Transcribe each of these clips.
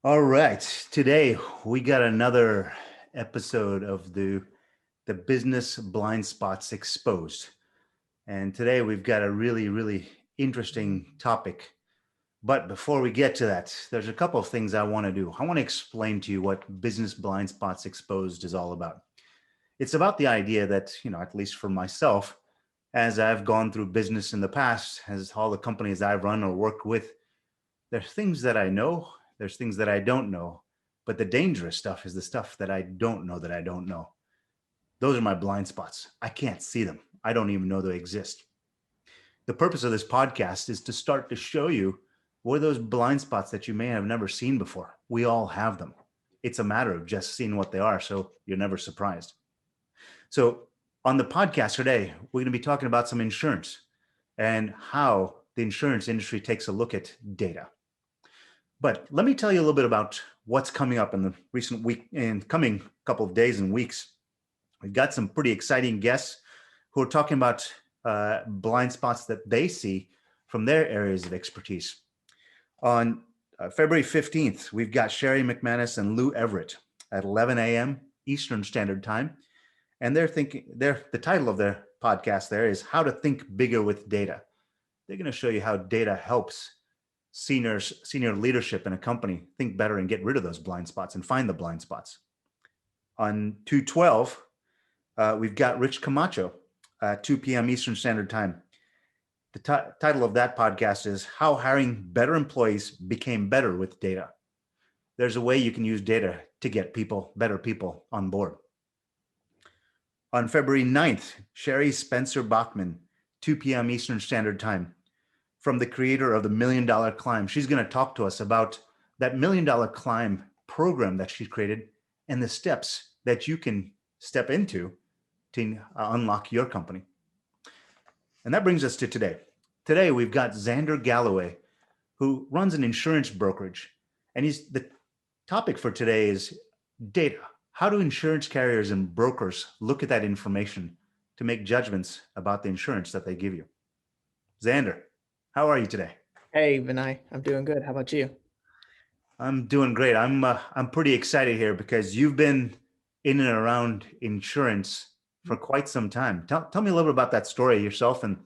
All right. Today we got another episode of the business blind spots exposed. And today we've got a really interesting topic. But before we get to that, there's a couple of things I want to do. I want to explain to you what business blind spots exposed is all about. It's about the idea that, at least for myself, as I've gone through business in the past, as all the companies I've run or worked with, there's things that I know, there's things that I don't know, but the dangerous stuff is the stuff that I don't know that I don't know. Those are my blind spots. I can't see them. I don't even know they exist. The purpose of this podcast is to start to show you what are those blind spots that you may have never seen before. We all have them. It's a matter of just seeing what they are so you're never surprised. So, on the podcast today, we're going to be talking about some insurance and how the insurance industry takes a look at data. But let me tell you a little bit about what's coming up in the recent week and coming couple of days and weeks. We've got some pretty exciting guests who are talking about blind spots that they see from their areas of expertise. On February 15th, we've got Sherry McManus and Lou Everett at 11 a.m. Eastern Standard Time. And the title of their podcast there is How to Think Bigger with Data. They're going to show you how data helps senior leadership in a company think better and get rid of those blind spots and find the blind spots. On 2/12, we've got Rich Camacho at 2 p.m. Eastern Standard Time. The title of that podcast is How Hiring Better Employees Became Better with Data. There's a way you can use data to get better people on board. On February 9th, Sherry Spencer Bachman, 2 p.m. Eastern Standard Time, from the creator of the $1 Million Climb. She's going to talk to us about that $1 Million Climb program that she's created and the steps that you can step into to unlock your company. And that brings us to today. Today, we've got Zander Galloway, who runs an insurance brokerage. And the topic for today is data. How do insurance carriers and brokers look at that information to make judgments about the insurance that they give you? Zander, how are you today? Hey, Vinay, I'm doing good. How about you? I'm doing great. I'm pretty excited here because you've been in and around insurance for quite some time. Tell me a little bit about that story yourself and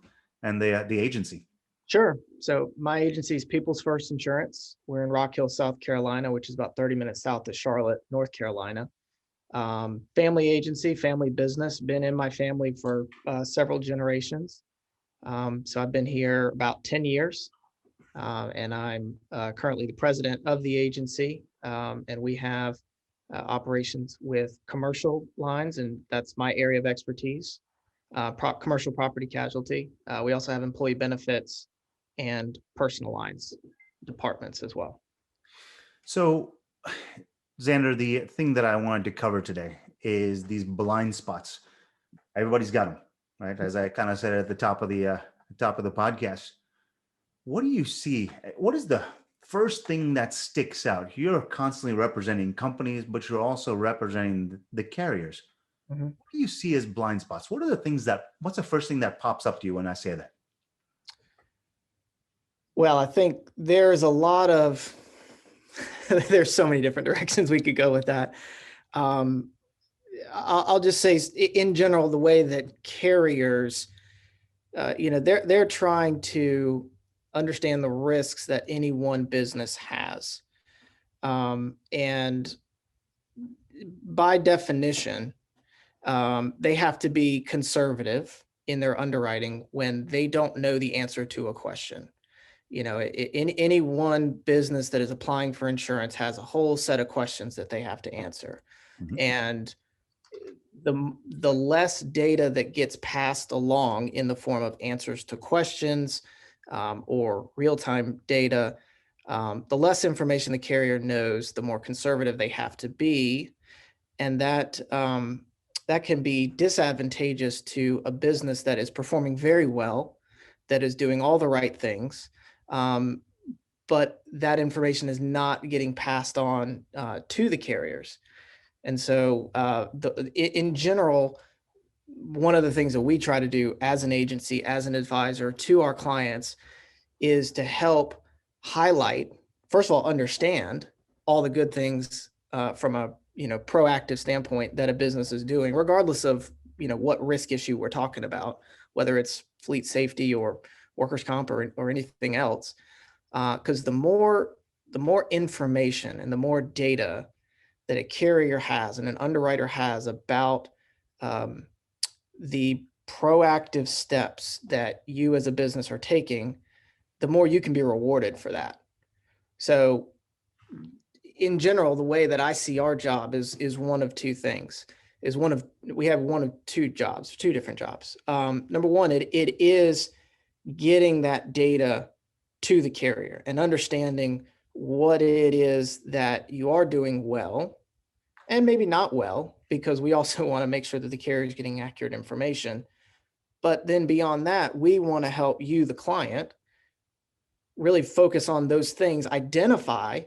the agency. Sure. So my agency is People's First Insurance. We're in Rock Hill, South Carolina, which is about 30 minutes south of Charlotte, North Carolina. Family agency, family business, been in my family for several generations. So I've been here about 10 years, and I'm currently the president of the agency. And we have operations with commercial lines, and that's my area of expertise, commercial property casualty. We also have employee benefits and personal lines departments as well. So, Xander, the thing that I wanted to cover today is these blind spots. Everybody's got them, right? As I kind of said at the top of the podcast. What do you see? What is the first thing that sticks out? You're constantly representing companies, but you're also representing the carriers. Mm-hmm. What do you see as blind spots? What's the first thing that pops up to you when I say that? Well, I think there's a lot of, there's so many different directions we could go with that. I'll just say in general, the way that carriers, they're trying to understand the risks that any one business has. And by definition, they have to be conservative in their underwriting when they don't know the answer to a question. Any one business that is applying for insurance has a whole set of questions that they have to answer. Mm-hmm. And the less data that gets passed along in the form of answers to questions or real-time data, the less information the carrier knows, the more conservative they have to be. And that can be disadvantageous to a business that is performing very well, that is doing all the right things, but that information is not getting passed on to the carriers. And so in general, one of the things that we try to do as an agency, as an advisor to our clients, is to help highlight, first of all, understand all the good things from a proactive standpoint that a business is doing, regardless of what risk issue we're talking about, whether it's fleet safety or workers' comp or anything else. Because the more information and the more data that a carrier has and an underwriter has about the proactive steps that you as a business are taking, the more you can be rewarded for that. So in general, the way that I see our job is one of two things. We have one of two jobs, two different jobs. Number one, it is getting that data to the carrier and understanding what it is that you are doing well and maybe not well, because we also want to make sure that the carrier is getting accurate information. But then beyond that, we want to help you, the client, really focus on those things, identify,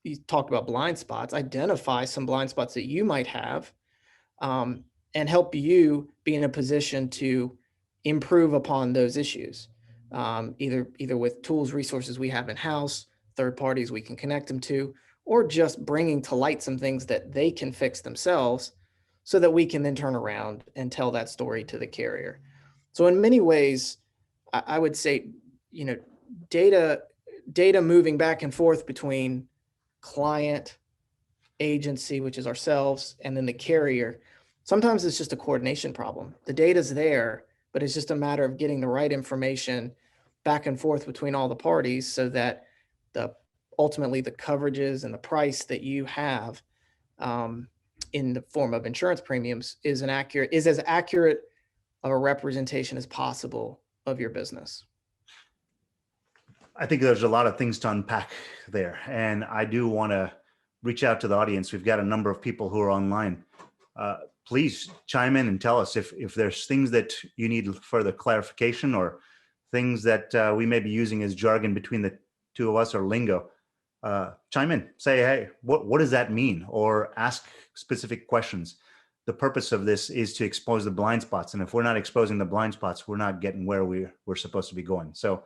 you talked about blind spots, identify some blind spots that you might have, and help you be in a position to improve upon those issues, either with tools, resources we have in-house, third parties we can connect them to, or just bringing to light some things that they can fix themselves so that we can then turn around and tell that story to the carrier. So in many ways, I would say, data moving back and forth between client, agency, which is ourselves, and then the carrier. Sometimes it's just a coordination problem. The data's there, but it's just a matter of getting the right information back and forth between all the parties so that ultimately the coverages and the price that you have in the form of insurance premiums is as accurate of a representation as possible of your business. I think there's a lot of things to unpack there. And I do want to reach out to the audience. We've got a number of people who are online. Please chime in and tell us if there's things that you need further clarification or things that we may be using as jargon between the two of us or lingo. Chime in, say, hey, what does that mean? Or ask specific questions. The purpose of this is to expose the blind spots. And if we're not exposing the blind spots, we're not getting where we're supposed to be going. So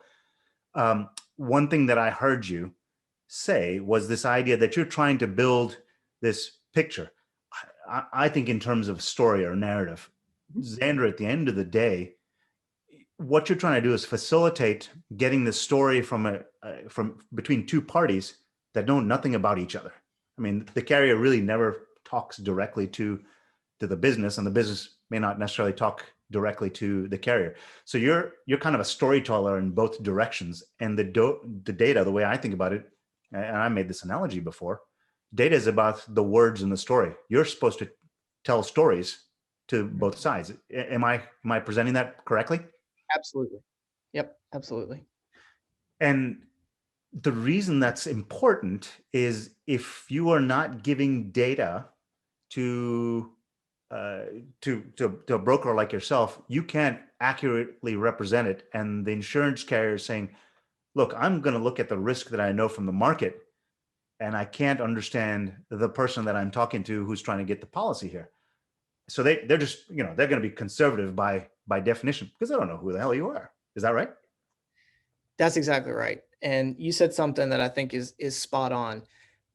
one thing that I heard you say was this idea that you're trying to build this picture. I think in terms of story or narrative, Zander, at the end of the day, what you're trying to do is facilitate getting the story from between two parties that know nothing about each other. I mean, the carrier really never talks directly to the business, and the business may not necessarily talk directly to the carrier. So you're kind of a storyteller in both directions. And the data, the way I think about it, and I made this analogy before, data is about the words in the story. You're supposed to tell stories to both sides. Am I presenting that correctly? Absolutely. Yep, absolutely. And the reason that's important is if you are not giving data to a broker like yourself, you can't accurately represent it. And the insurance carrier is saying, look, I'm going to look at the risk that I know from the market, and I can't understand the person that I'm talking to who's trying to get the policy here. So they're just, they're going to be conservative by definition because they don't know who the hell you are. Is that right? That's exactly right. And you said something that I think is spot on.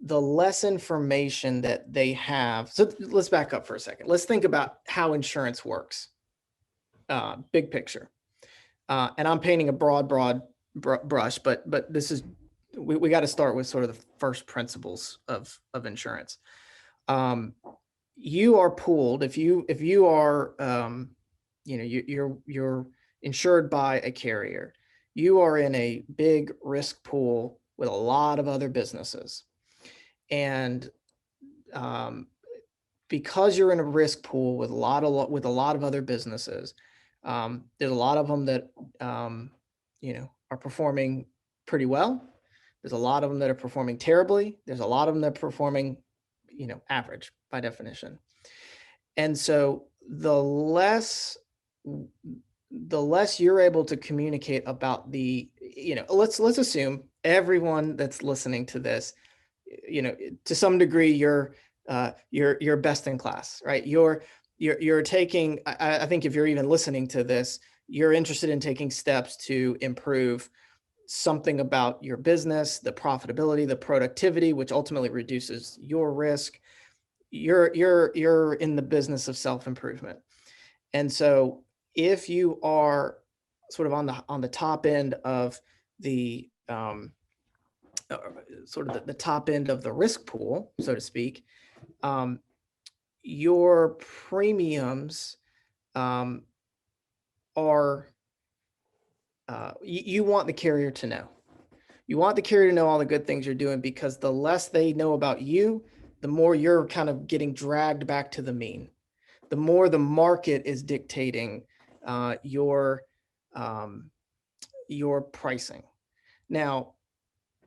The less information that they have. So let's back up for a second. Let's think about how insurance works. Big picture. And I'm painting a broad brush, but this is, we got to start with sort of the first principles of insurance. You are pooled if you are, you're insured by a carrier. You are in a big risk pool with a lot of other businesses. And because you're in a risk pool with a lot of other businesses, there's a lot of them that are performing pretty well. There's a lot of them that are performing terribly. There's a lot of them that are performing, average by definition. And so the less you're able to communicate about let's assume everyone that's listening to this, to some degree, you're best in class, right? You're taking, I think if you're even listening to this, you're interested in taking steps to improve something about your business, the profitability, the productivity, which ultimately reduces your risk. You're in the business of self-improvement. And so if you are sort of on the top end of the uh, sort of the top end of the risk pool, so to speak, um, your premiums um, are you want the carrier to know. You want the carrier to know all the good things you're doing, because the less they know about you, the more you're kind of getting dragged back to the mean. The more the market is dictating uh, your um, your pricing. Now,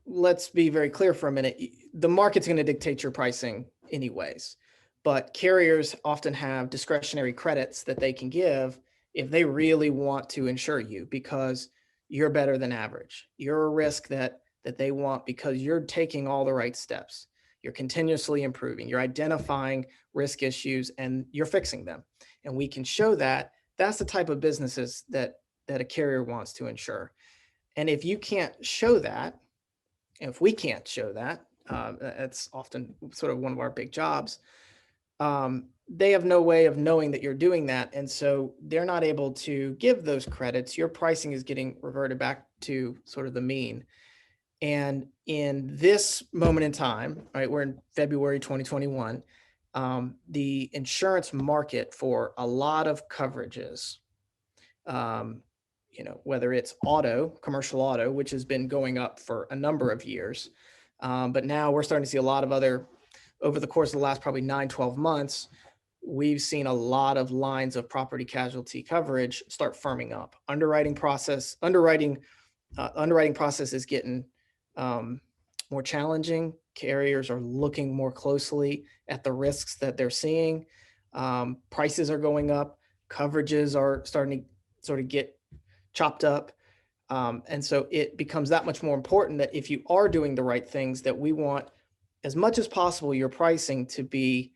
let's be very clear for a minute. The market's going to dictate your pricing anyways, but carriers often have discretionary credits that they can give if they really want to insure you, because you're better than average. You're a risk that they want because you're taking all the right steps. You're continuously improving. You're identifying risk issues and you're fixing them. And we can show that. That's the type of businesses that a carrier wants to insure. And if you can't show that, if we can't show that, that's often sort of one of our big jobs. They have no way of knowing that you're doing that. And so they're not able to give those credits. Your pricing is getting reverted back to sort of the mean. And in this moment in time, right, we're in February 2021, the insurance market for a lot of coverages, um, whether it's auto, commercial auto, which has been going up for a number of years. But now we're starting to see a lot of other, over the course of the last probably 9-12 months, we've seen a lot of lines of property casualty coverage start firming up. Underwriting process is getting more challenging. Carriers are looking more closely at the risks that they're seeing. Prices are going up. Coverages are starting to sort of get chopped up. And so it becomes that much more important that if you are doing the right things, that we want, as much as possible, your pricing to be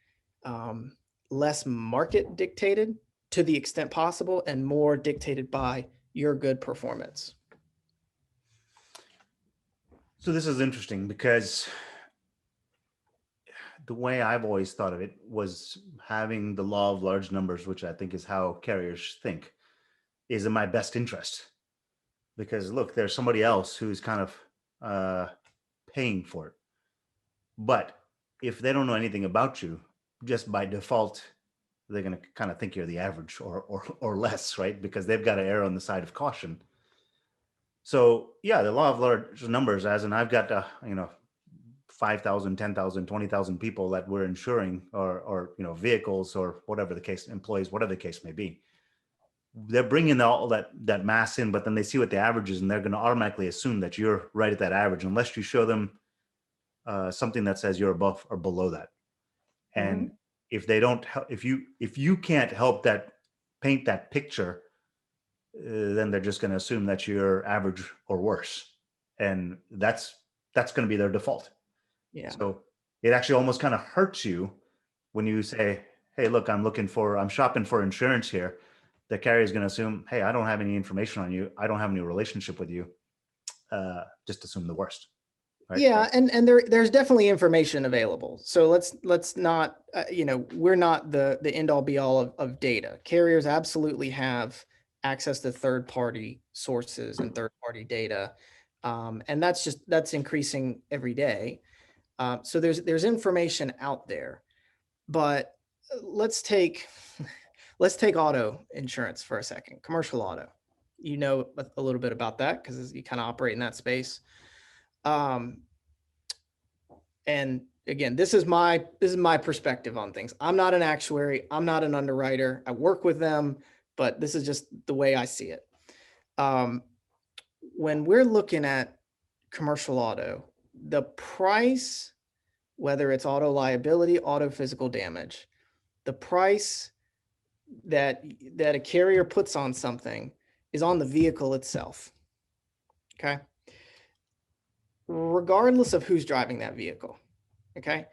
less market dictated to the extent possible and more dictated by your good performance. So this is interesting because the way I've always thought of it was having the law of large numbers, which I think is how carriers think, is in my best interest. Because look, there's somebody else who's kind of paying for it. But if they don't know anything about you, just by default, they're going to kind of think you're the average or less, right? Because they've got to err on the side of caution. So yeah, the law of large numbers, as in I've got 5,000, 10,000, 20,000 people that we're insuring, or vehicles, or whatever the case, employees, whatever the case may be. They're bringing all that mass in, but then they see what the average is, and they're going to automatically assume that you're right at that average, unless you show them something that says you're above or below that. And Mhm. if they don't, if you can't help that paint that picture, then they're just going to assume that you're average or worse, and that's going to be their default. Yeah. So it actually almost kind of hurts you when you say, "Hey, look, I'm shopping for insurance here." The carrier is going to assume, "Hey, I don't have any information on you. I don't have any relationship with you. Just assume the worst." Right? Yeah, and there's definitely information available. So let's not we're not the end all be all of data. Carriers absolutely have access to third party sources and third party data, and that's increasing every day. So there's information out there, but let's take let's take auto insurance for a second. Commercial auto, you know a little bit about that because you kind of operate in that space. Um, and again, this is my perspective on things. I'm not an actuary. I'm not an underwriter. I work with them, but this is just the way I see it. Um, when we're looking at commercial auto, the price, whether it's auto liability, auto physical damage, the price that a carrier puts on something is on the vehicle itself. Okay. Regardless of who's driving that vehicle. Okay.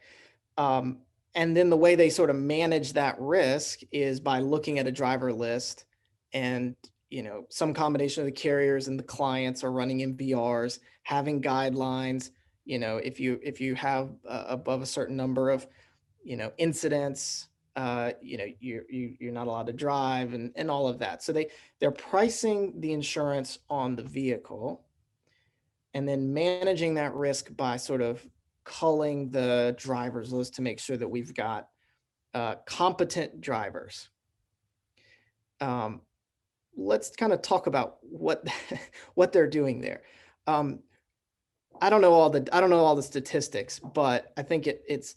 Um, and then the way they sort of manage that risk is by looking at a driver list and some combination of the carriers and the clients are running MVRs, having guidelines. If you have above a certain number of incidents, you're not allowed to drive, and all of that. So they're pricing the insurance on the vehicle and then managing that risk by sort of culling the drivers list to make sure that we've got competent drivers. Let's kind of talk about what what they're doing there. I don't know all the statistics, but I think it's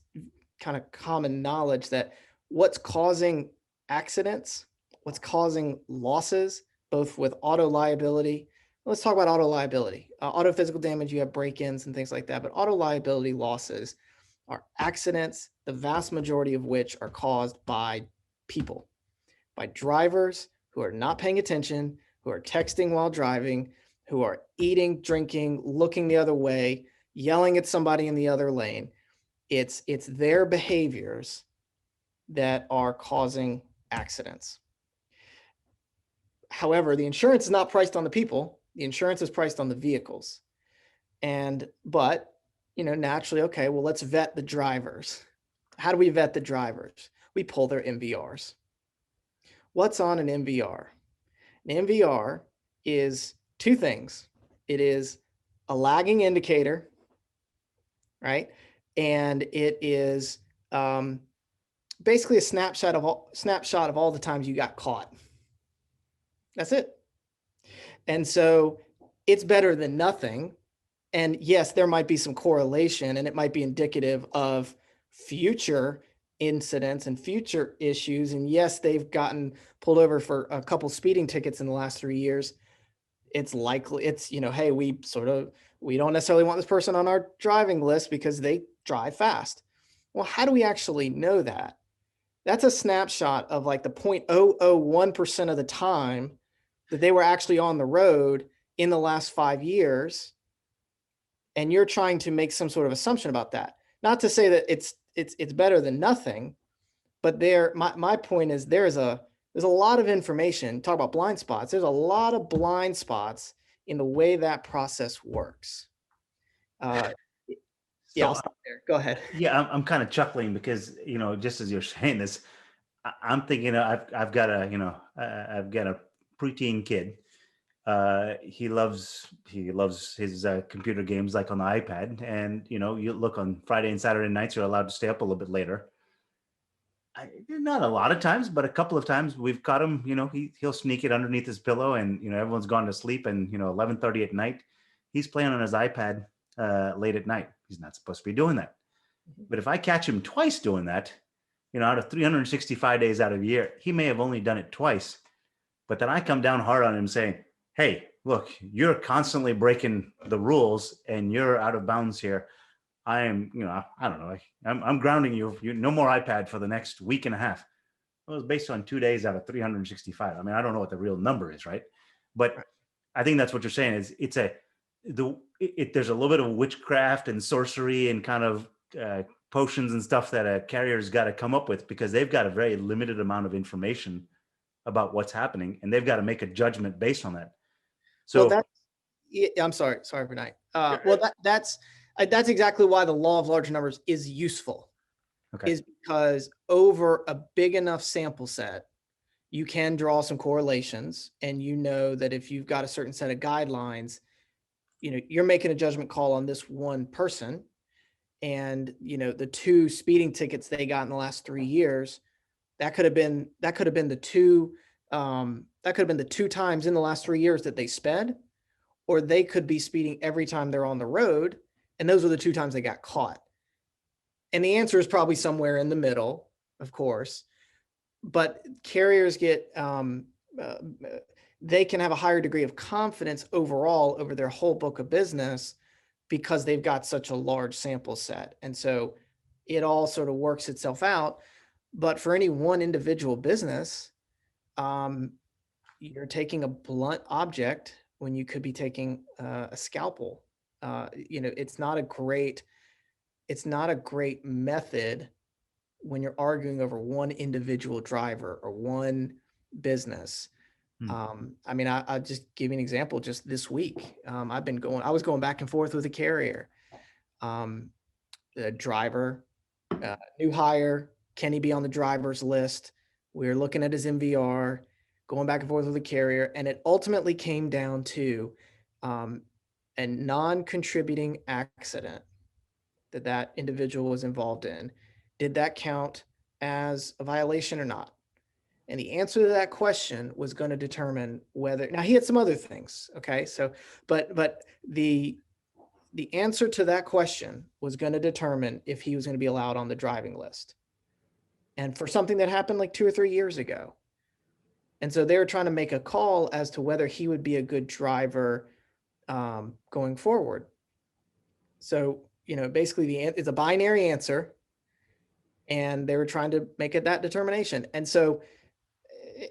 kind of common knowledge that what's causing accidents, what's causing losses, both with auto liability. Let's talk about auto liability. Auto physical damage, you have break-ins and things like that, but auto liability losses are accidents, the vast majority of which are caused by people, by drivers who are not paying attention, who are texting while driving, who are eating, drinking, looking the other way, yelling at somebody in the other lane. It's their behaviors that are causing accidents. However, the insurance is not priced on the people. The insurance is priced on the vehicles. But naturally, okay, well, let's vet the drivers. How do we vet the drivers? We pull their MVRs. What's on an MVR? An MVR is two things. It is a lagging indicator, right? And it is basically a snapshot of all the times you got caught. That's it. And so it's better than nothing. And yes, there might be some correlation, and it might be indicative of future incidents and future issues. And yes, they've gotten pulled over for a couple speeding tickets in the last 3 years. It's likely hey, we don't necessarily want this person on our driving list because they drive fast. Well, how do we actually know that? That's a snapshot of like the 0.001% of the time that they were actually on the road in the last 5 years. And you're trying to make some sort of assumption about that. Not to say that it's better than nothing, but my point is there's a lot of information. Talk about blind spots. There's a lot of blind spots in the way that process works. Yeah, I'll stop there. Go ahead. Yeah, I'm kind of chuckling because just as you're saying this, I'm thinking I've got a preteen kid. He loves his computer games like on the iPad, and you look on Friday and Saturday nights, you're allowed to stay up a little bit later. Not a lot of times, but a couple of times we've caught him. He'll sneak it underneath his pillow, and everyone's gone to sleep, and 11:30 at night, he's playing on his iPad late at night. He's not supposed to be doing that. But if I catch him twice doing that, out of 365 days out of a year, he may have only done it twice. But then I come down hard on him saying, hey, look, you're constantly breaking the rules and you're out of bounds here. I am, I don't know. I'm grounding you. No more iPad for the next week and a half. It was based on 2 days out of 365. I mean, I don't know what the real number is, right? But I think that's what you're saying is there's a little bit of witchcraft and sorcery and kind of potions and stuff that a carrier's got to come up with because they've got a very limited amount of information about what's happening, and they've got to make a judgment based on that. So, I'm sorry, Bernard. Well, that's exactly why the law of large numbers is useful. Okay. Is because over a big enough sample set, you can draw some correlations, and that if you've got a certain set of guidelines, you're making a judgment call on this one person, and the 2 speeding tickets they got in the last 3 years, that could have been the 2 times in the last 3 years that they sped, or they could be speeding every time they're on the road, and those are the 2 times they got caught. And the answer is probably somewhere in the middle, of course, but carriers they can have a higher degree of confidence overall over their whole book of business because they've got such a large sample set. And so it all sort of works itself out. But for any one individual business, you're taking a blunt object when you could be taking a scalpel. It's not a great method when you're arguing over one individual driver or one business. Hmm. I mean, I just give you an example. Just this week, I was going back and forth with a carrier, um, the driver, new hire. Can he be on the driver's list? We were looking at his MVR, going back and forth with the carrier, and it ultimately came down to um, a non-contributing accident that that individual was involved in. Did that count as a violation or not? And the answer to that question was going to determine whether, now he had some other things. Okay. So, but the answer to that question was going to determine if he was going to be allowed on the driving list. And for something that happened like 2 or 3 years ago. And so they were trying to make a call as to whether he would be a good driver going forward. So, basically it's a binary answer, and they were trying to make it that determination. And so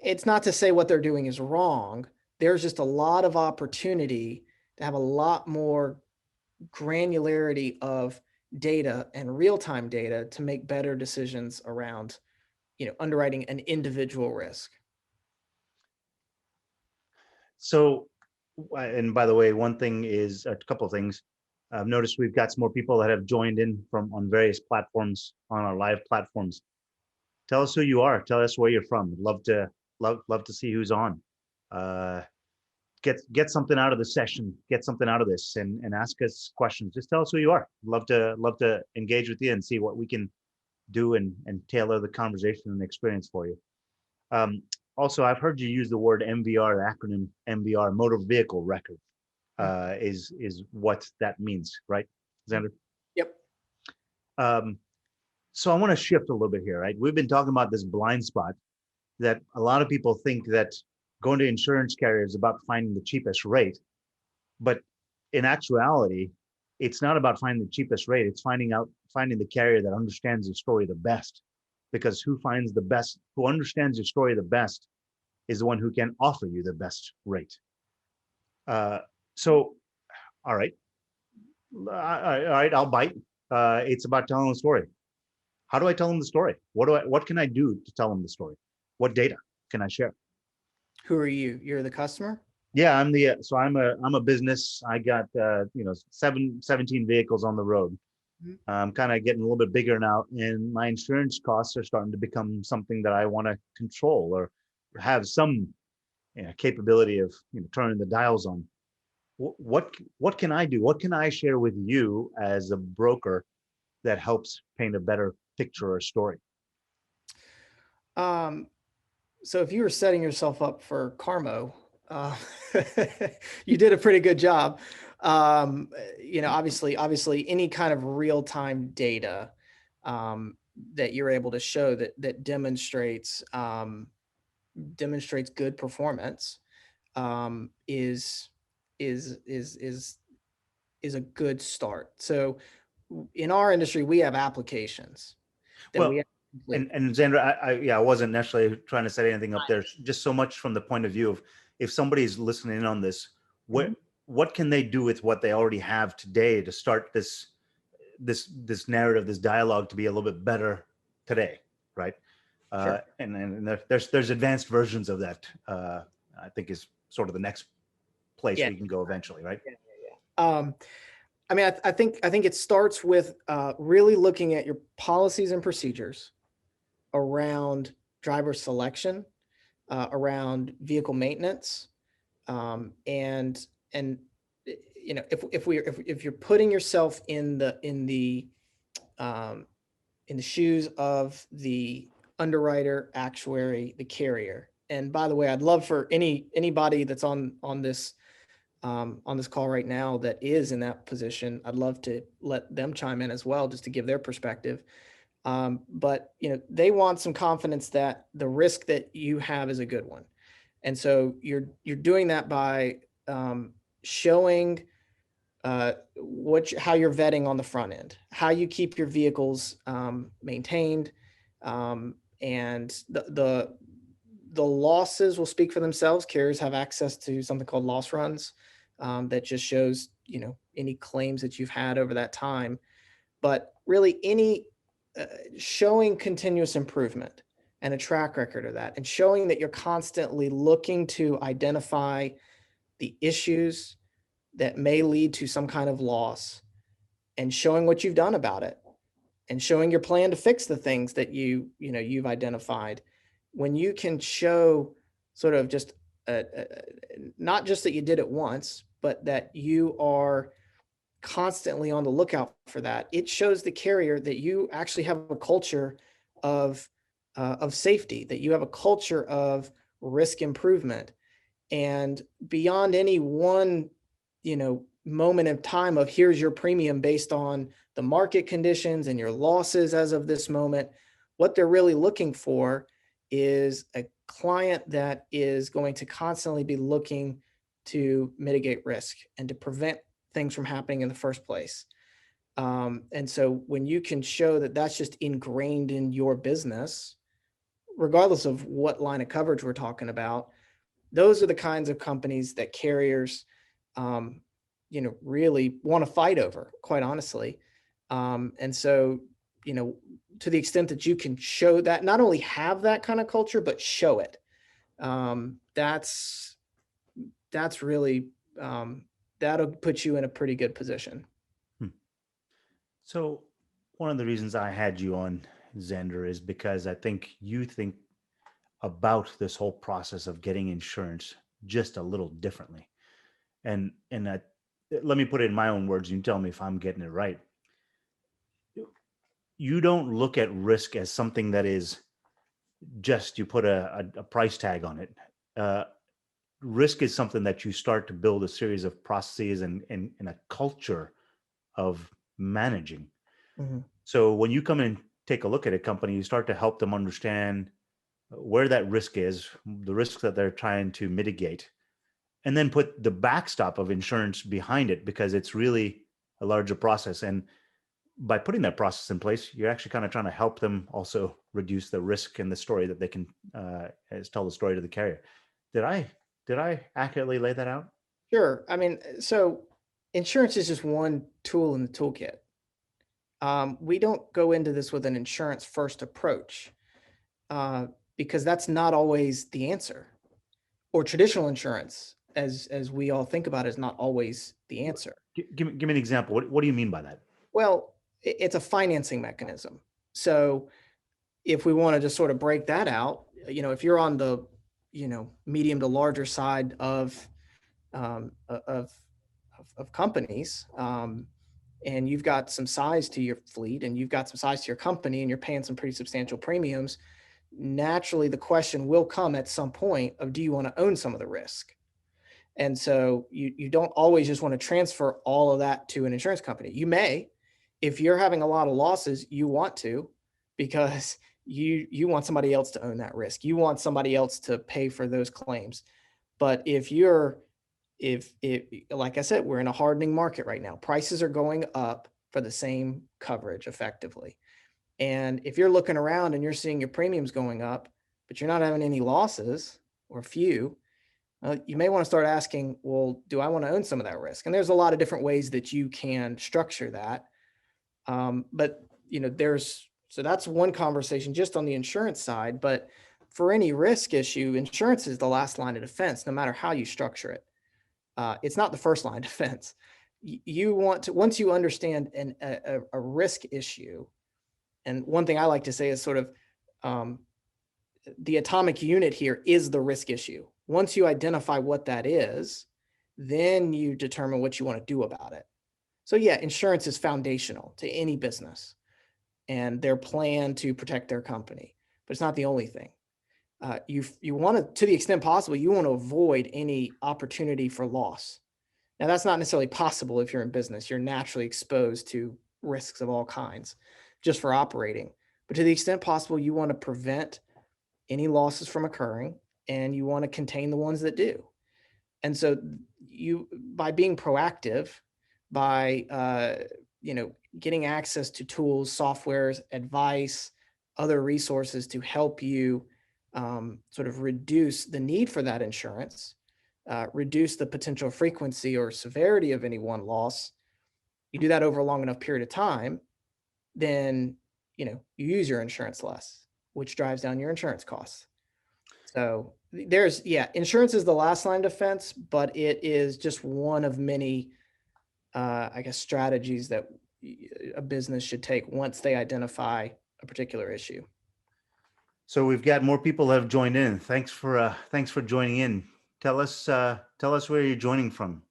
it's not to say what they're doing is wrong. There's just a lot of opportunity to have a lot more granularity of data and real-time data to make better decisions around, underwriting an individual risk. So, and by the way, one thing is a couple of things. I've noticed we've got some more people that have joined in from on various platforms on our live platforms. Tell us who you are. Tell us where you're from. Love to see who's on. Uh, get something out of the session. Get something out of this, and ask us questions. Just tell us who you are. Love to engage with you and see what we can do and tailor the conversation and experience for you. Um, Also, I've heard you use the word MVR, the acronym MVR, motor vehicle record, is what that means, right, Xander? Yep. Um, so I want to shift a little bit here, right? We've been talking about this blind spot that a lot of people think that going to insurance carriers is about finding the cheapest rate, but in actuality, it's not about finding the cheapest rate. It's finding the carrier that understands your story the best, because who understands your story the best is the one who can offer you the best rate. Uh, so, all right, I'll bite. It's about telling the story. How do I tell them the story? What can I do to tell them the story? What data can I share? Who are you? You're the customer? Yeah, I'm a business. I got 17 vehicles on the road. Mhm. I'm kind of getting a little bit bigger now, and my insurance costs are starting to become something that I want to control or have some capability of turning the dials on. What can I do? What can I share with you as a broker that helps paint a better picture or story? Um, so if you were setting yourself up for Carmo, uh, you did a pretty good job. Obviously, any kind of real-time data that you're able to show that demonstrates good performance is is a good start. So in our industry, we have applications that we Well, have to complete. and Xander, I wasn't necessarily trying to set anything up there. Just so much from the point of view of if somebody's listening in on this, Mhm. what can they do with what they already have today to start this narrative, this dialogue to be a little bit better today, right? Sure. And there's advanced versions of that. I think is sort of the next place Yeah. we can go eventually, right? Yeah. Um, I mean, I think it starts with really looking at your policies and procedures around driver selection, around vehicle maintenance, and if you're putting yourself um, in the shoes of the underwriter, actuary, the carrier. And by the way, I'd love for anybody that's on this call right now that is in that position. I'd love to let them chime in as well, just to give their perspective. But they want some confidence that the risk that you have is a good one, and so you're doing that by showing how you're vetting on the front end, how you keep your vehicles maintained, and the losses will speak for themselves. Carriers have access to something called loss runs that just shows any claims that you've had over that time. But really, any showing continuous improvement and a track record of that, and showing that you're constantly looking to identify the issues that may lead to some kind of loss, and showing what you've done about it, and showing your plan to fix the things that you've identified. When you can show sort of just not just that you did it once, but that you are constantly on the lookout for that, it shows the carrier that you actually have a culture of safety, that you have a culture of risk improvement. And beyond any one, moment of time of here's your premium based on the market conditions and your losses as of this moment, what they're really looking for is a client that is going to constantly be looking to mitigate risk and to prevent things from happening in the first place. And so when you can show that that's just ingrained in your business, regardless of what line of coverage we're talking about, those are the kinds of companies that carriers, really want to fight over, quite honestly. And so, to the extent that you can show that, not only have that kind of culture, but show it, that's really, that'll put you in a pretty good position. Hmm. So, one of the reasons I had you on, Xander, is because I think you think about this whole process of getting insurance just a little differently. And let me put it in my own words. You tell me if I'm getting it right. You don't look at risk as something that is just you put a price tag on it. Uh, Risk is something that you start to build a series of processes and a culture of managing. Mhm. So when you come and take a look at a company, you start to help them understand where that risk is, the risks that they're trying to mitigate, and then put the backstop of insurance behind it because it's really a larger process. And by putting that process in place, you're actually kind of trying to help them also reduce the risk and the story that they can tell the story to the carrier. Did I accurately lay that out? Sure. I mean, so insurance is just one tool in the toolkit. We don't go into this with an insurance first approach, uh, because that's not always the answer. Or traditional insurance, as we all think about, is not always the answer. Give me an example. What do you mean by that? Well, it's a financing mechanism. So if we want to just sort of break that out, if you're on the, medium to larger side of um, of, of companies, and you've got some size to your fleet and you've got some size to your company and you're paying some pretty substantial premiums, naturally the question will come at some point of, do you want to own some of the risk? And so you don't always just want to transfer all of that to an insurance company. You may, if you're having a lot of losses, you want to, because you want somebody else to own that risk. You want somebody else to pay for those claims. But if like I said, we're in a hardening market right now. Prices are going up for the same coverage effectively. And if you're looking around and you're seeing your premiums going up, but you're not having any losses or few, you may want to start asking, well, do I want to own some of that risk? And there's a lot of different ways that you can structure that. But so that's one conversation just on the insurance side. But for any risk issue, insurance is the last line of defense, no matter how you structure it. It's not the first line of defense. You want to, once you understand a risk issue, and one thing I like to say is sort of, the atomic unit here is the risk issue. Once you identify what that is, then you determine what you want to do about it. So yeah, insurance is foundational to any business and their plan to protect their company, but it's not the only thing. You want to the extent possible, you want to avoid any opportunity for loss. Now, that's not necessarily possible if you're in business. You're naturally exposed to risks of all kinds just for operating. But to the extent possible, you want to prevent any losses from occurring and you want to contain the ones that do. And so by being proactive, by getting access to tools, softwares, advice, other resources to help you sort of reduce the need for that insurance, reduce the potential frequency or severity of any one loss, you do that over a long enough period of time, then you use your insurance less. which drives down your insurance costs. So insurance is the last line of defense, but it is just one of many, I guess, strategies that a business should take once they identify a particular issue. So we've got more people that have joined in. Thanks for joining in. Tell us where you're joining from.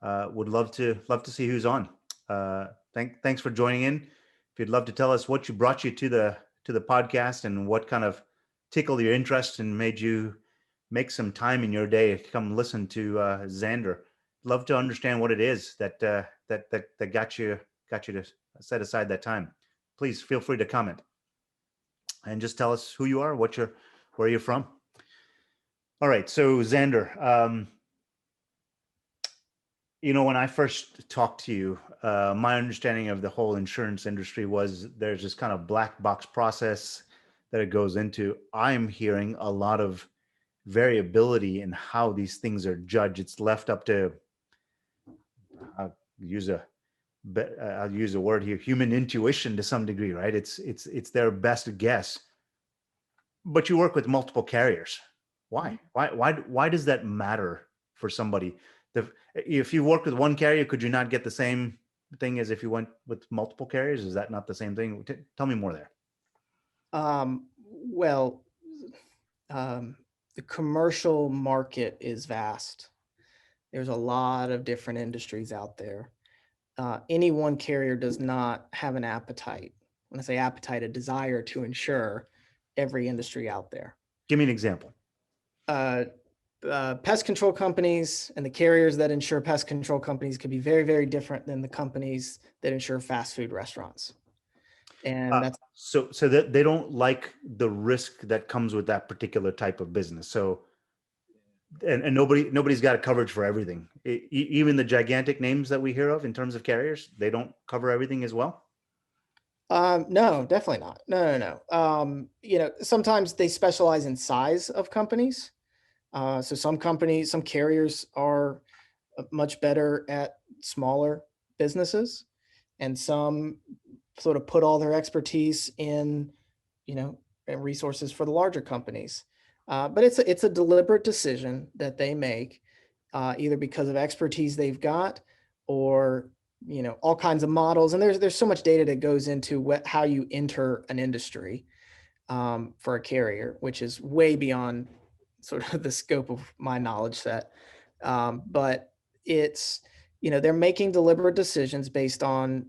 Would love to see who's on. Thanks for joining in. If you'd love to tell us what brought you to the podcast and what kind of tickled your interest and made you make some time in your day to come listen to Zander. Love to understand what it is that got you to set aside that time. Please feel free to comment and just tell us who you are, where you're from. All right, so Zander, when I first talked to you, my understanding of the whole insurance industry was there's this kind of black box process that it goes into. I'm hearing a lot of variability in how these things are judged. It's left up to, I'll use a word here, human intuition to some degree, right? It's their best guess. But you work with multiple carriers. Why? Why does that matter for somebody? If you work with one carrier, could you not get the same thing as if you went with multiple carriers? Is that not the same thing? Tell me more there. Well, the commercial market is vast. There's a lot of different industries out there. Any one carrier does not have an appetite. When I say appetite, a desire to insure every industry out there. Give me an example. Pest control companies and the carriers that insure pest control companies could be very, very different than the companies that insure fast food restaurants. And that's so that they don't like the risk that comes with that particular type of business. So, and nobody's got a coverage for everything. Even the gigantic names that we hear of in terms of carriers, they don't cover everything as well. No, definitely not. No. Sometimes they specialize in size of companies. So some carriers are much better at smaller businesses, and some sort of put all their expertise in, and resources for the larger companies. But it's a deliberate decision that they make, either because of expertise they've got, or all kinds of models. And there's so much data that goes into how you enter an industry for a carrier, which is way beyond sort of the scope of my knowledge set. But it's, they're making deliberate decisions based on,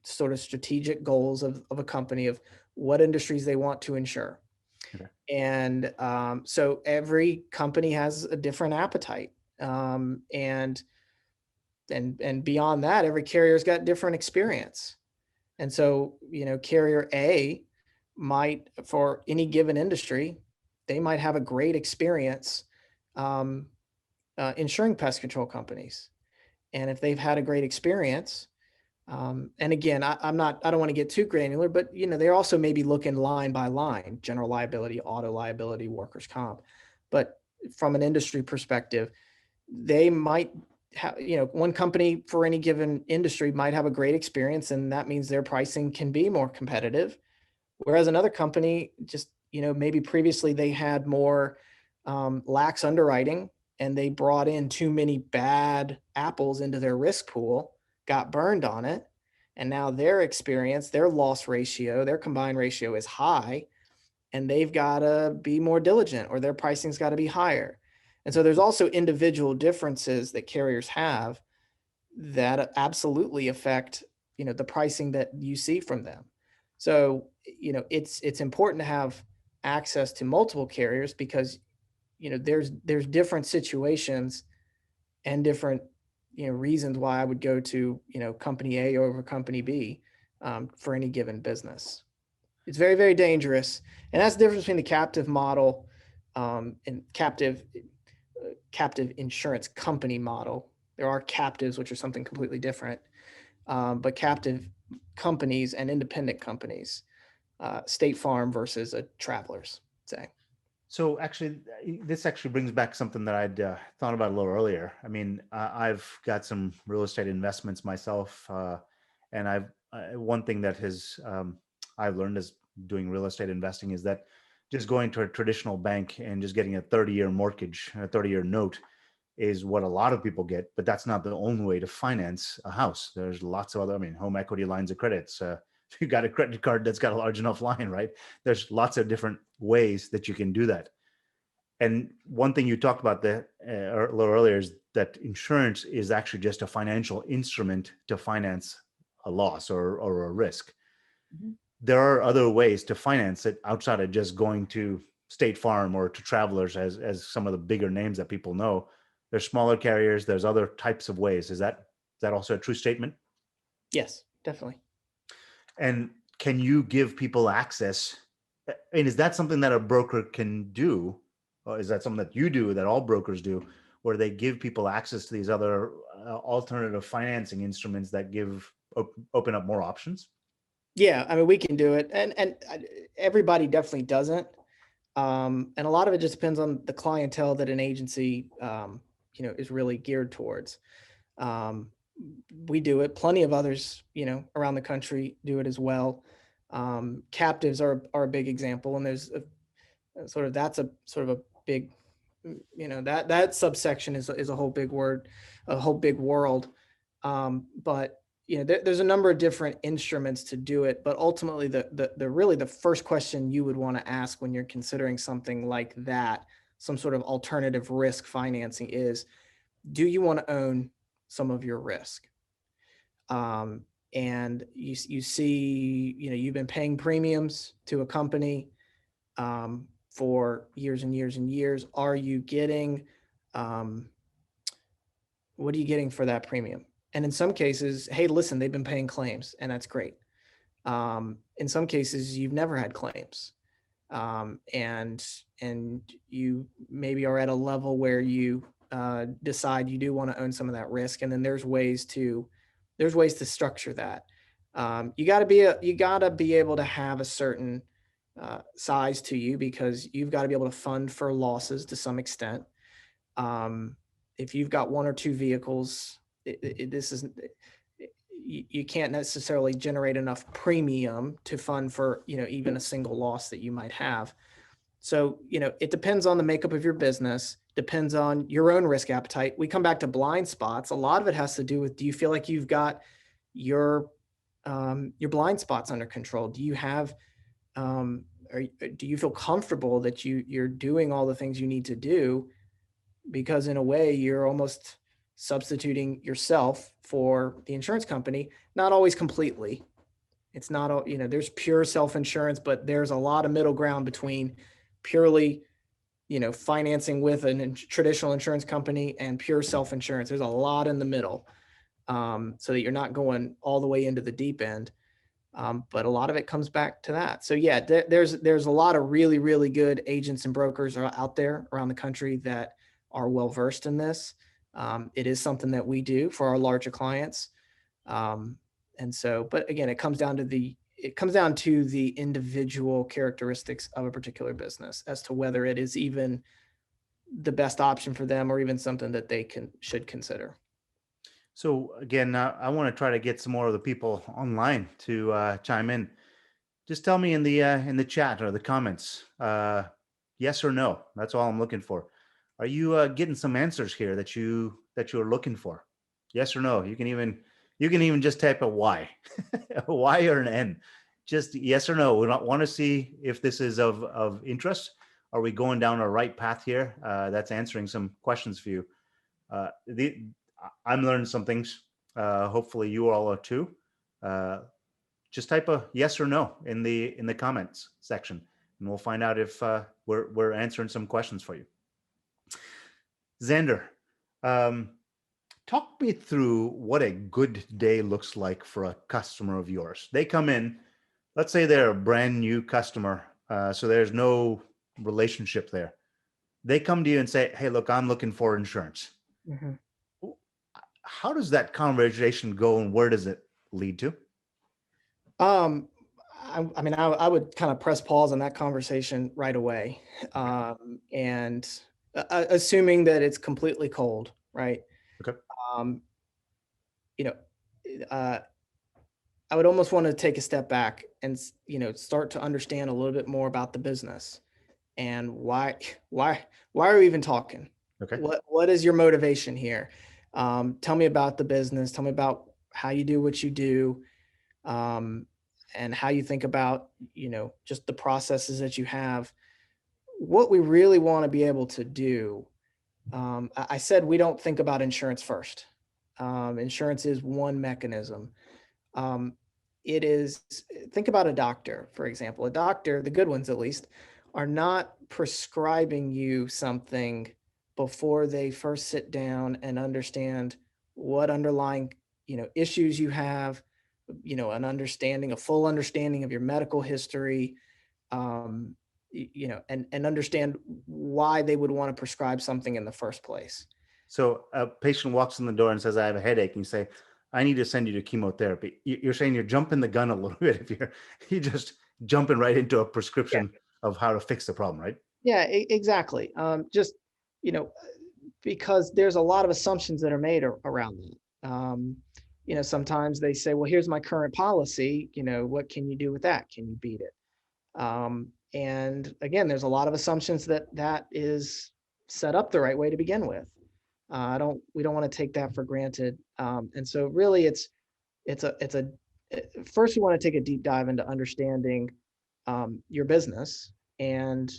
sort of strategic goals of a company, of what industries they want to insure. Okay. And so every company has a different appetite. And beyond that, every carrier's got different experience. And so, carrier A might, for any given industry, they might have a great experience insuring pest control companies. And if they've had a great experience, and again, I don't want to get too granular, but they're also maybe looking line by line: general liability, auto liability, workers' comp. But from an industry perspective, they might have, one company for any given industry might have a great experience, and that means their pricing can be more competitive. Whereas another company just, maybe previously they had more lax underwriting, and they brought in too many bad apples into their risk pool, got burned on it. And now their experience, their loss ratio, their combined ratio is high, and they've got to be more diligent, or their pricing's got to be higher. And so there's also individual differences that carriers have that absolutely affect, the pricing that you see from them. So, it's important to have access to multiple carriers, because, there's different situations and different, reasons why I would go to, company A over company B for any given business. It's very, very dangerous. And that's the difference between the captive model and captive insurance company model. There are captives, which are something completely different, but captive companies and independent companies, State Farm versus a Travelers, say. So actually, this actually brings back something that I'd thought about a little earlier. I mean, I've got some real estate investments myself, and one thing that I've learned as doing real estate investing is that just going to a traditional bank and just getting a 30-year mortgage, a 30-year note is what a lot of people get, but that's not the only way to finance a house. There's lots of other, I mean, home equity lines of credits. If you got a credit card that's got a large enough line, right? There's lots of different ways that you can do that. And one thing you talked about a little earlier is that insurance is actually just a financial instrument to finance a loss or a risk. Mhm. There are other ways to finance it outside of just going to State Farm or to Travelers as some of the bigger names that people know. There's smaller carriers. There's other types of ways. Is that also a true statement? Yes, definitely. And can you give people access? And is that something that a broker can do? Or is that something that you do, that all brokers do, where they give people access to these other alternative financing instruments that open up more options? Yeah, I mean, we can do it, and everybody definitely doesn't. And a lot of it just depends on the clientele that an agency, is really geared towards. Um, we do it. Plenty of others, around the country do it as well. Captives are a big example, and there's that's a sort of a big, that subsection is a whole big word, a whole big world. But there's a number of different instruments to do it, but ultimately the really the first question you would want to ask when you're considering something like that, some sort of alternative risk financing, is, do you want to own some of your risk? And you see, you've been paying premiums to a company for years and years and years. Are you getting, um, what are you getting for that premium? And in some cases, hey, listen, they've been paying claims, and that's great. In some cases, you've never had claims, and you maybe are at a level where you decide you do want to own some of that risk, and then there's ways to structure that. You got to be able to have a certain size to you, because you've got to be able to fund for losses to some extent. Um, if you've got one or two vehicles, this is you can't necessarily generate enough premium to fund for even a single loss that you might have. So it depends on the makeup of your business, depends on your own risk appetite. We come back to blind spots. A lot of it has to do with, do you feel like you've got your blind spots under control? Do you have or do you feel comfortable that you're doing all the things you need to do? Because in a way, you're almost substituting yourself for the insurance company. Not always completely. It's not all, there's pure self-insurance, but there's a lot of middle ground between purely, financing with a traditional insurance company and pure self-insurance. There's a lot in the middle, so that you're not going all the way into the deep end. But a lot of it comes back to that. So yeah, there's a lot of really, really good agents and brokers are out there around the country that are well versed in this. It is something that we do for our larger clients. Um, and so, but again, it comes down to the individual characteristics of a particular business as to whether it is even the best option for them, or even something that they should consider. So again, I want to try to get some more of the people online to chime in. Just tell me in the chat or the comments, yes or no. That's all I'm looking for. Are you getting some answers here that you're looking for? Yes or no. You can even just type a Y, a Y or an N. Just yes or no. We don't want to see if this is of interest. Are we going down a right path here? That's answering some questions for you. The I'm learning some things. Hopefully, you all are too. Uh, just type a yes or no in the comments section, and we'll find out if we're answering some questions for you. Xander, um, talk me through what a good day looks like for a customer of yours. They come in, let's say they're a brand new customer, so there's no relationship there. They come to you and say, "Hey, look, I'm looking for insurance." Mhm. How does that conversation go, and where does it lead to? Um, I mean, I would kind of press pause on that conversation right away, and assuming that it's completely cold, right? Okay. Um, you know, uh, I would almost want to take a step back and, start to understand a little bit more about the business and why, why are we even talking? Okay. What is your motivation here? Tell me about the business. Tell me about how you do what you do, um, and how you think about, just the processes that you have. What we really want to be able to do. I said we don't think about insurance first. Insurance is one mechanism. Um, it is, think about a doctor, for example. A doctor, the good ones at least, are not prescribing you something before they first sit down and understand what underlying, issues you have, an understanding, a full understanding of your medical history, um, and understand why they would want to prescribe something in the first place. So a patient walks in the door and says, I have a headache. And you say, I need to send you to chemotherapy. You're saying you're jumping the gun a little bit if you're just jumping right into a Yeah. prescription of how to fix the problem, right? Yeah, exactly. Just, you know, because there's a lot of assumptions that are made around that. Sometimes they say, well, here's my current policy. What can you do with that? Can you beat it? And again, there's a lot of assumptions that is set up the right way to begin with. We don't want to take that for granted. And so really it's a first you want to take a deep dive into understanding your business and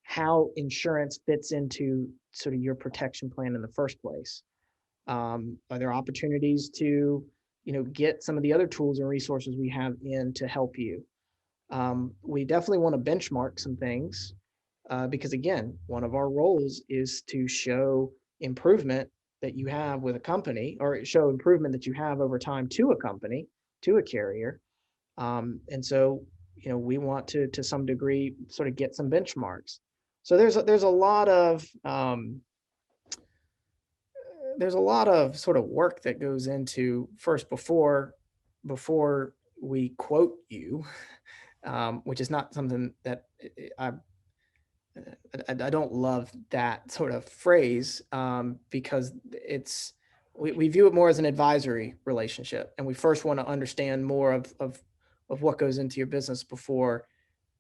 how insurance fits into sort of your protection plan in the first place. Are there opportunities to, get some of the other tools and resources we have in to help you? We definitely want to benchmark some things because, again, one of our roles is to show improvement that you have with a company or show improvement that you have over time to a company, to a carrier. And so, we want to some degree sort of get some benchmarks. So there's a lot of sort of work that goes into first before we quote you, which is not something that I I don't love that sort of phrase, because we view it more as an advisory relationship, and we first want to understand more of what goes into your business before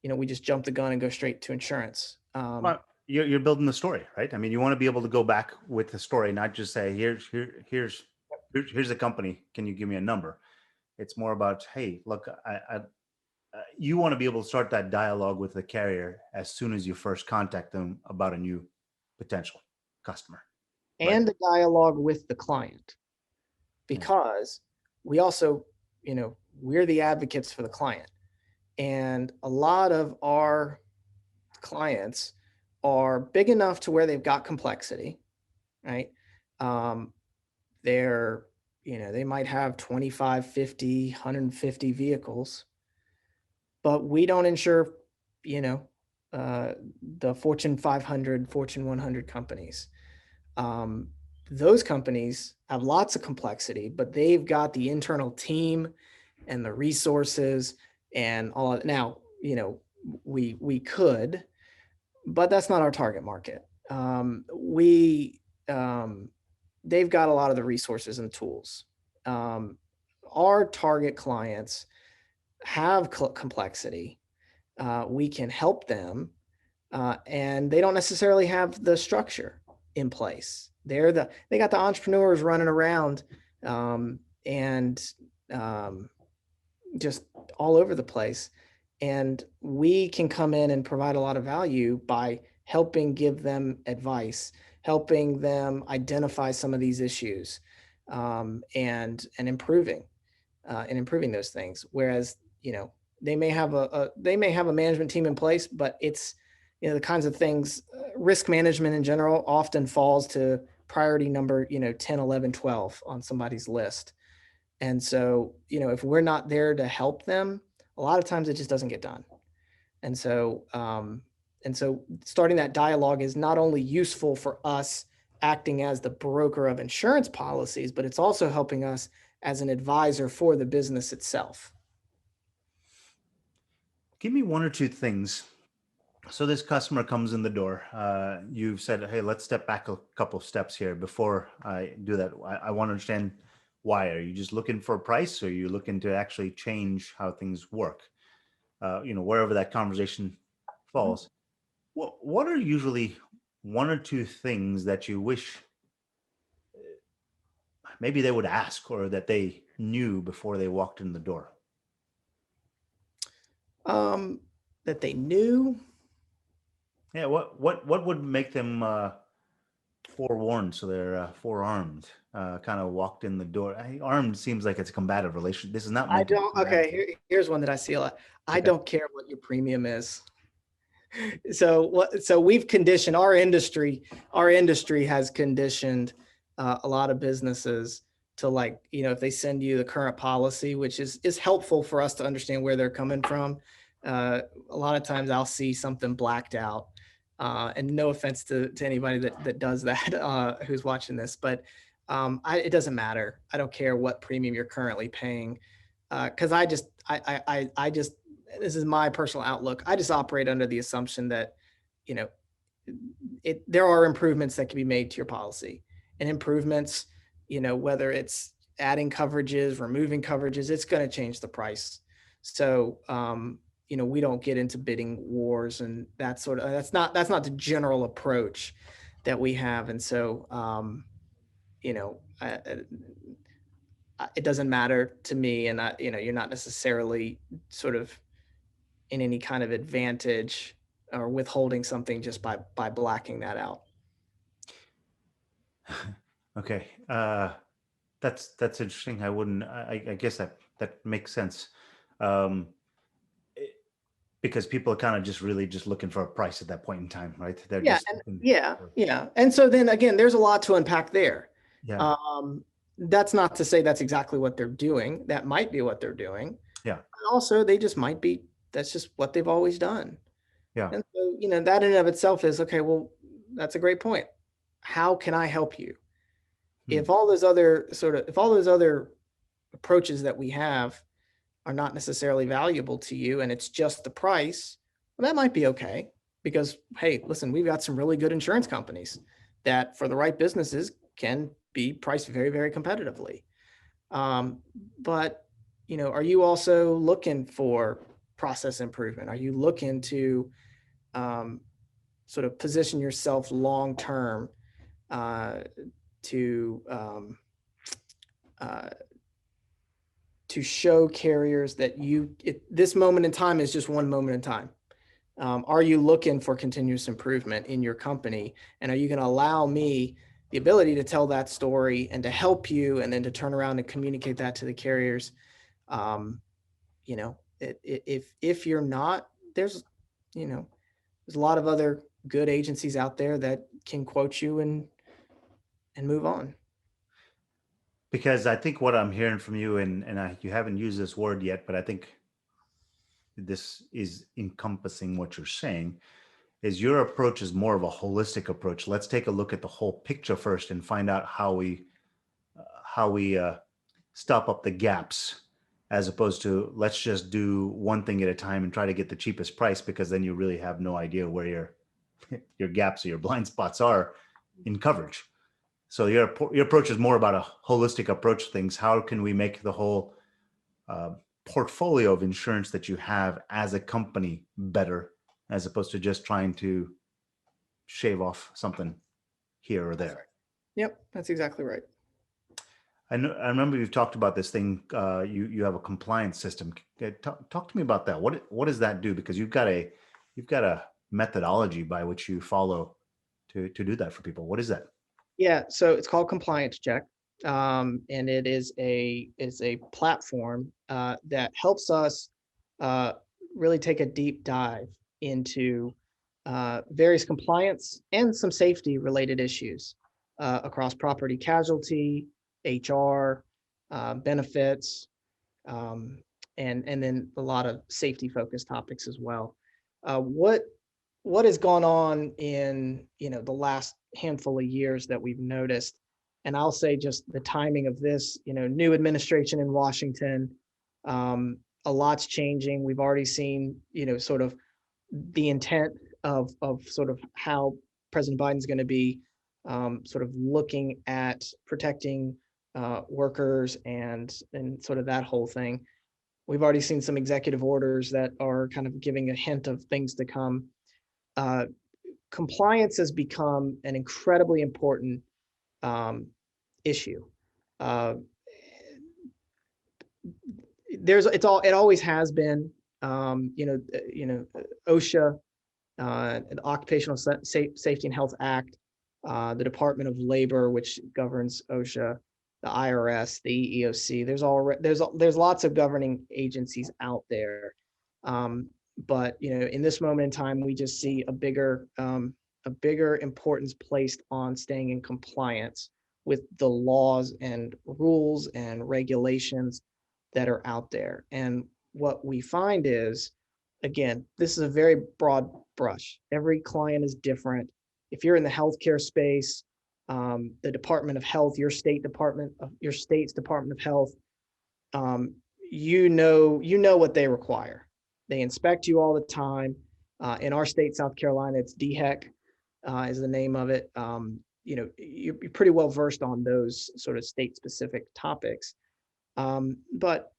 we just jump the gun and go straight to insurance. Well, you're building the story, right? I mean, you want to be able to go back with the story, not just say, here's the company. Can you give me a number? It's more about, hey, look, you want to be able to start that dialogue with the carrier as soon as you first contact them about a new potential customer, right? And the dialogue with the client, Yeah. because we also, we're the advocates for the client, and a lot of our clients are big enough to where they've got complexity, right? Um, they're, they might have 25, 50, 150 vehicles, but we don't insure, you know, uh, the Fortune 500, Fortune 100 companies. Um, those companies have lots of complexity, but they've got the internal team and the resources and all of it. Now, we could, but that's not our target market. We They've got a lot of the resources and tools. Um, our target clients have complexity. We can help them, and they don't necessarily have the structure in place. They got the entrepreneurs running around, and um, just all over the place. And we can come in and provide a lot of value by helping give them advice, helping them identify some of these issues, and improving those things. Whereas, they may have a management team in place, but it's, the kinds of things, risk management in general often falls to priority number, 10, 11, 12 on somebody's list. And so, if we're not there to help them, a lot of times it just doesn't get done. And so, starting that dialogue is not only useful for us acting as the broker of insurance policies, but it's also helping us as an advisor for the business itself. Give me one or two things. So this customer comes in the door. You've said, hey, let's step back a couple of steps here before I do that. I want to understand Why? Are you just looking for a price, or are you looking to actually change how things work? Wherever that conversation Mhm. falls. What are usually one or two things that you wish maybe they would ask, or that they knew before they walked in the door? Um, that they knew. Yeah, what would make them forewarned, so they're forearmed, kind of walked in the door? Armed seems like it's a combative relation. This is not I meant to be don't. combative. Okay, here's one that I see a lot. I Okay. don't care what your premium is. So what? So we've conditioned our industry. Our industry has conditioned a lot of businesses to, like, if they send you the current policy, which is helpful for us to understand where they're coming from. A lot of times I'll see something blacked out, and no offense to anybody that does that who's watching this, but it doesn't matter. I don't care what premium you're currently paying, because I just this is my personal outlook. I just operate under the assumption that, you know, there are improvements that can be made to your policy, and improvements, whether it's adding coverages, removing coverages, it's going to change the price. So, we don't get into bidding wars and that sort of, that's not the general approach that we have. And so, you know, I, it doesn't matter to me. And you're not necessarily sort of in any kind of advantage or withholding something just by blacking that out. Okay. That's interesting. I wouldn't. I guess that makes sense. Um, because people are kind of just really just looking for a price at that point in time, right? They're Yeah, just and looking yeah, for, yeah. And so then again, there's a lot to unpack there. yeah, Um, that's not to say that's exactly what they're doing. That might be what they're doing. yeah, And also, they just might be, that's just what they've always done. yeah. And so, that in and of itself is okay. Well, that's a great point. How can I help you? Hmm. If all those other approaches that we have are not necessarily valuable to you and it's just the price, well, that might be okay. Because, hey, listen, we've got some really good insurance companies that, for the right businesses, can be priced very, very competitively. But, are you also looking for process improvement? Are you looking to um, sort of position yourself long term uh, to uh, to show carriers that this moment in time is just one moment in time? Are you looking for continuous improvement in your company? And are you going to allow me the ability to tell that story and to help you, and then to turn around and communicate that to the carriers? Um, if you're not, there's a lot of other good agencies out there that can quote you and move on. Because I think what I'm hearing from you, and you haven't used this word yet, but I think this is encompassing what you're saying, is your approach is more of a holistic approach. Let's take a look at the whole picture first and find out how we stop up the gaps, as opposed to let's just do one thing at a time and try to get the cheapest price, because then you really have no idea where your gaps or your blind spots are in coverage. So your approach is more about a holistic approach to things. How can we make the whole uh, portfolio of insurance that you have as a company better, as opposed to just trying to shave off something here or That's there? right. Yep, that's exactly right. I remember you've talked about this thing. You have a compliance system. Talk to me about that. What does that do? Because you've got a methodology by which you follow to do that for people. What is that? Yeah, so it's called Compliance Check, and it is a platform that helps us uh, really take a deep dive into various compliance and some safety related issues across property casualty, HR, benefits, um, and then a lot of safety focused topics as well. What has gone on in the last handful of years that we've noticed, and I'll say just the timing of this, new administration in Washington, a lot's changing. We've already seen sort of the intent of sort of how President Biden's going to be sort of looking at protecting workers and sort of that whole thing. We've already seen some executive orders that are kind of giving a hint of things to come. Compliance has become an incredibly important issue. Uh, it always has been. OSHA, the Occupational Safety and Health Act, the Department of Labor, which governs OSHA, the IRS, the EEOC. There's lots of governing agencies out there, but in this moment in time, we just see a bigger importance placed on staying in compliance with the laws and rules and regulations that are out there. And what we find is, again, this is a very broad brush. Every client is different. If you're in the healthcare space, the Department of Health, your state's Department of Health, you know what they require. They inspect you all the time. In our state, South Carolina, it's DHEC is the name of it. You're pretty well versed on those sort of state-specific topics. But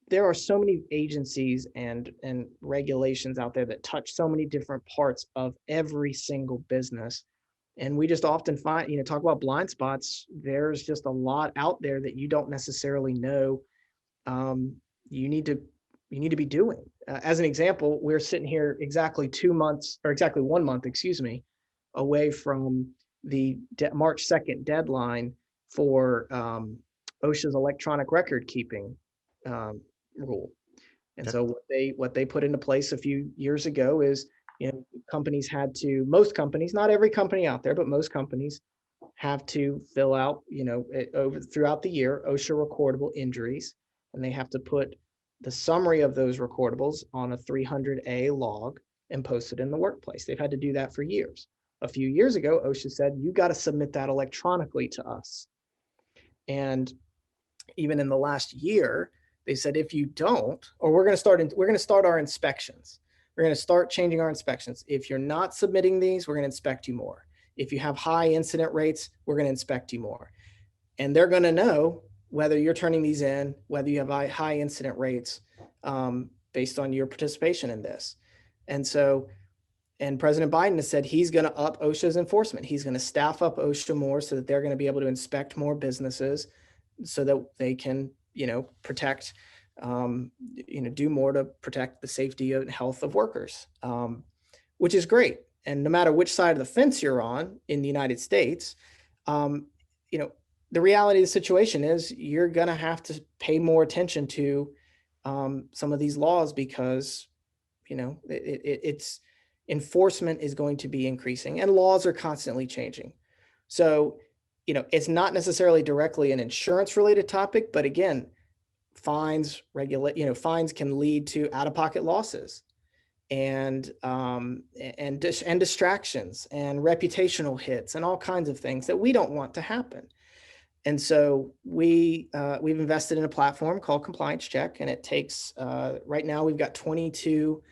there are so many agencies and regulations out there that touch so many different parts of every single business. And we just often find, talk about blind spots, there's just a lot out there that you don't necessarily know you need to be doing. As an example, we're sitting here exactly 1 month, away from the March 2nd deadline for OSHA's electronic record keeping rule. And so what they put into place a few years ago is, most companies, not every company out there, but most companies have to fill out, throughout the year, OSHA recordable injuries, and they have to put the summary of those recordables on a 300A log and post it in the workplace. They've had to do that for years. A few years ago, OSHA said, you got to submit that electronically to us. And even in the last year, they said, if you don't, or we're going to start our inspections. We're going to start changing our inspections. If you're not submitting these, we're going to inspect you more. If you have high incident rates, we're going to inspect you more. And they're going to know whether you're turning these in, whether you have high incident rates based on your participation in this. And President Biden has said he's going to up OSHA's enforcement. He's going to staff up OSHA more so that they're going to be able to inspect more businesses so that they can, protect, do more to protect the safety and health of workers, which is great. And no matter which side of the fence you're on in the United States, the reality of the situation is you're going to have to pay more attention to some of these laws because, it's enforcement is going to be increasing and laws are constantly changing. So, it's not necessarily directly an insurance related topic, but again, fines can lead to out-of-pocket losses and distractions and reputational hits and all kinds of things that we don't want to happen. And so we've invested in a platform called Compliance Check, and it takes right now we've got 22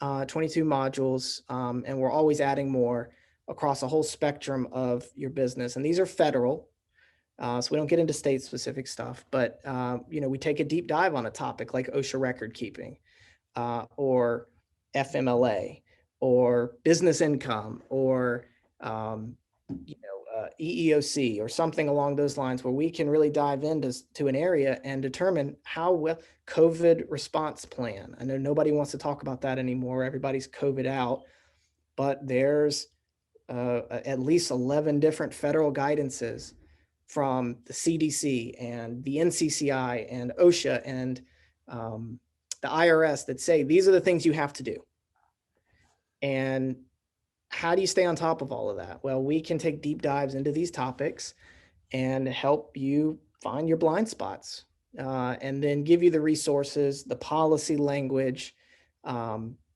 modules, and we're always adding more across a whole spectrum of your business. And these are federal, so we don't get into state specific stuff, but we take a deep dive on a topic like OSHA record keeping, or FMLA, or business income, or EEOC, or something along those lines, where we can really dive into an area and determine how well COVID response plan. I know nobody wants to talk about that anymore. Everybody's COVID out, but there's at least 11 different federal guidances from the CDC and the NCCI and OSHA and the IRS that say these are the things you have to do. And how do you stay on top of all of that? Well, we can take deep dives into these topics and help you find your blind spots, and then give you the resources, the policy language,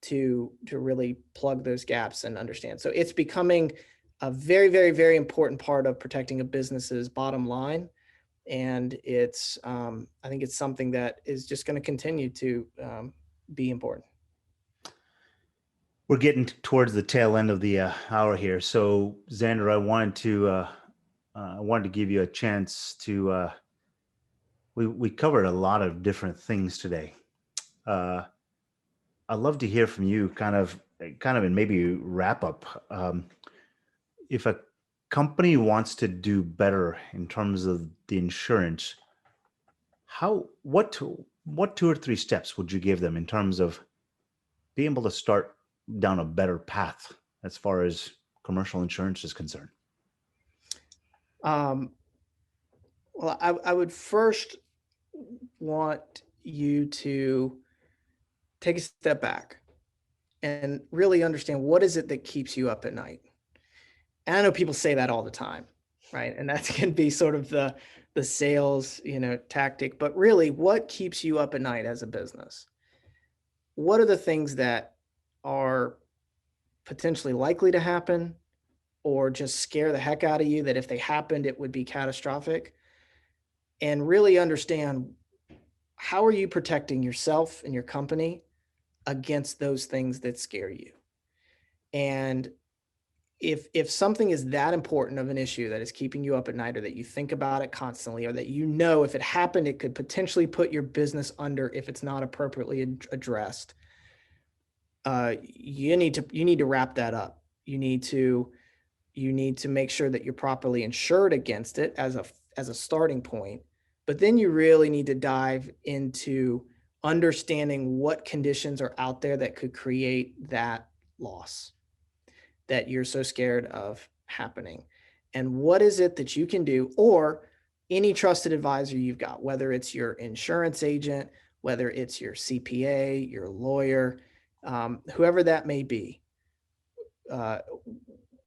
to really plug those gaps and understand. So it's becoming a very, very, very important part of protecting a business's bottom line. And it's, I think it's something that is just going to continue to be important. We're getting towards the tail end of the hour here. So Zander, I wanted to give you a chance to we covered a lot of different things today. Uh, I'd love to hear from you, kind of, and maybe wrap up. If a company wants to do better in terms of the insurance, what 2 or 3 steps would you give them in terms of being able to start down a better path as far as commercial insurance is concerned? Um, well, I would first want you to take a step back and really understand what is it that keeps you up at night. And I know people say that all the time, right? And that can be sort of the sales, tactic, but really what keeps you up at night as a business? What are the things that are potentially likely to happen or just scare the heck out of you that if they happened it would be catastrophic? And really understand, how are you protecting yourself and your company against those things that scare you? And if something is that important of an issue that is keeping you up at night, or that you think about it constantly, or that if it happened it could potentially put your business under if it's not appropriately addressed, you need to wrap that up. You need to make sure that you're properly insured against it as a starting point. But then you really need to dive into understanding what conditions are out there that could create that loss that you're so scared of happening. And what is it that you can do, or any trusted advisor you've got, whether it's your insurance agent, whether it's your CPA, your lawyer, whoever that may be. Uh,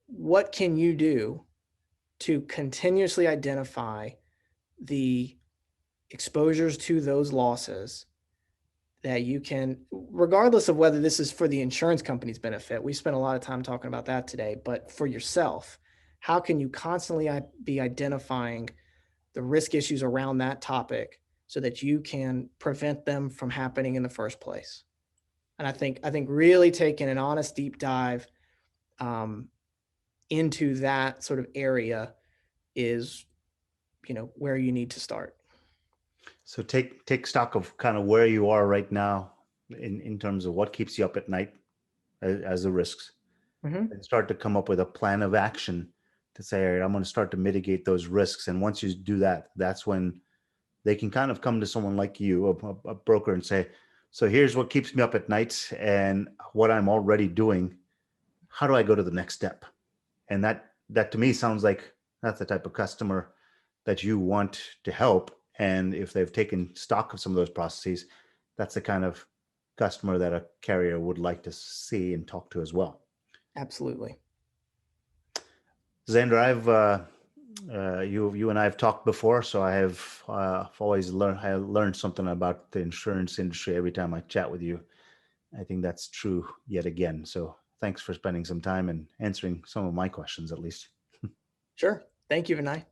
what can you do to continuously identify the exposures to those losses that you can, regardless of whether this is for the insurance company's benefit? We spent a lot of time talking about that today, but for yourself, how can you constantly be identifying the risk issues around that topic so that you can prevent them from happening in the first place? And I think really taking an honest deep dive um, into that sort of area is, where you need to start. So take stock of kind of where you are right now in terms of what keeps you up at night as the risks, Mhm. and start to come up with a plan of action to say, all right, I'm going to start to mitigate those risks. And once you do that, that's when they can kind of come to someone like you, a broker, and say, so here's what keeps me up at night and what I'm already doing. How do I go to the next step? And that to me sounds like that's the type of customer that you want to help. And if they've taken stock of some of those processes, that's the kind of customer that a carrier would like to see and talk to as well. Absolutely. Xander, you and I have talked before, so I've always learned something about the insurance industry every time I chat with you. I think that's true yet again. So thanks for spending some time and answering some of my questions, at least. Sure. Thank you, Vinay.